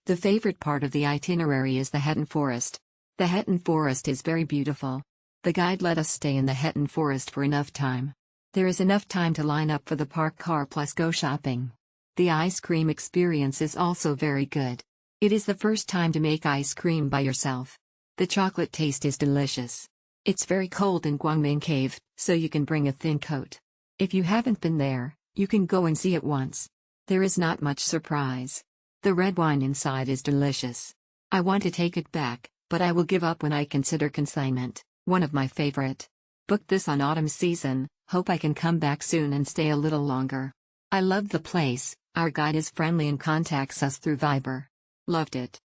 The favorite part of the itinerary is the Hetan forest. The Hetan forest is very beautiful. The guide let us stay in the Hetan forest for enough time. There is enough time to line up for the park car plus go shopping. The ice cream experience is also very good. It is the first time to make ice cream by yourself. The chocolate taste is delicious. It's very cold in Gwangmyeong Cave, so you can bring a thin coat. If you haven't been there, you can go and see it once. There is not much surprise. The red wine inside is delicious. I want to take it back, but I will give up when I consider consignment, one of my favorite. Booked this on autumn season, hope I can come back soon and stay a little longer. I love the place, our guide is friendly and contacts us through Viber. Loved it.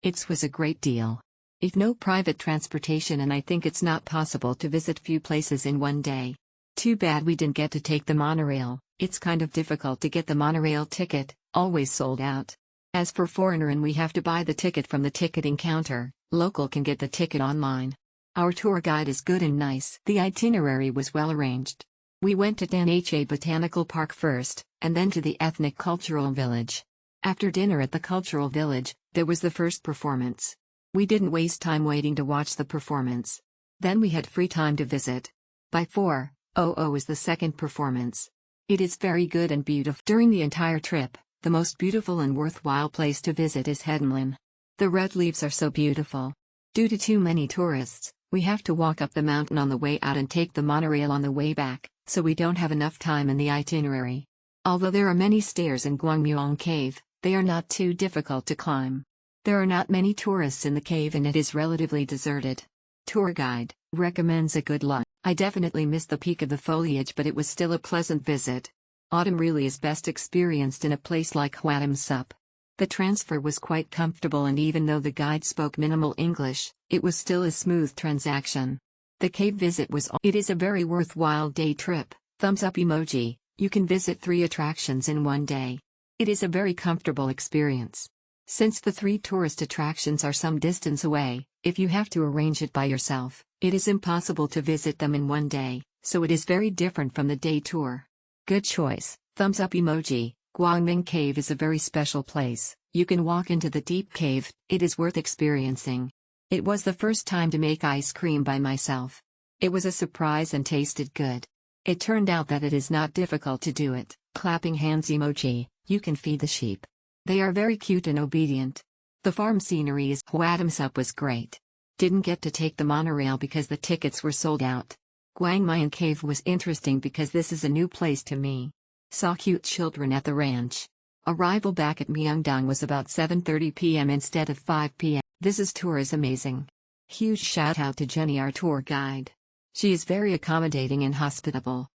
It was a great deal. If no private transportation and I think it's not possible to visit few places in one day. Too bad we didn't get to take the monorail, it's kind of difficult to get the monorail ticket, always sold out. As for foreigner and we have to buy the ticket from the ticketing counter, local can get the ticket online. Our tour guide is good and nice. The itinerary was well arranged. We went to Danha Botanical Park first, and then to the Ethnic Cultural Village. After dinner at the Cultural Village, there was the first performance. We didn't waste time waiting to watch the performance. Then we had free time to visit. By 4:00 is the second performance. It is very good and beautiful. During the entire trip, the most beautiful and worthwhile place to visit is Hetanlin. The red leaves are so beautiful. Due to too many tourists, we have to walk up the mountain on the way out and take the monorail on the way back, so we don't have enough time in the itinerary. Although there are many stairs in Gwangmyeong Cave, they are not too difficult to climb. There are not many tourists in the cave and it is relatively deserted. Tour guide recommends a good lunch. I definitely missed the peak of the foliage, but it was still a pleasant visit. Autumn really is best experienced in a place like Hwadam Sup. The transfer was quite comfortable and even though the guide spoke minimal English, it was still a smooth transaction. The cave visit was It is a very worthwhile day trip, thumbs up emoji, you can visit 3 attractions in one day. It is a very comfortable experience. Since the 3 tourist attractions are some distance away, if you have to arrange it by yourself, it is impossible to visit them in one day, so it is very different from the day tour. Good choice, thumbs up emoji. Gwangmyeong Cave is a very special place. You can walk into the deep cave, it is worth experiencing. It was the first time to make ice cream by myself. It was a surprise and tasted good. It turned out that it is not difficult to do it. Clapping hands emoji, you can feed the sheep. They are very cute and obedient. The farm scenery is Hwadam Sup was great. Didn't get to take the monorail because the tickets were sold out. Gwangmyeong Cave was interesting because this is a new place to me. Saw cute children at the ranch. Arrival back at Myeongdong was about 7:30 p.m. instead of 5 p.m. This tour is amazing. Huge shout out to Jenny, our tour guide. She is very accommodating and hospitable.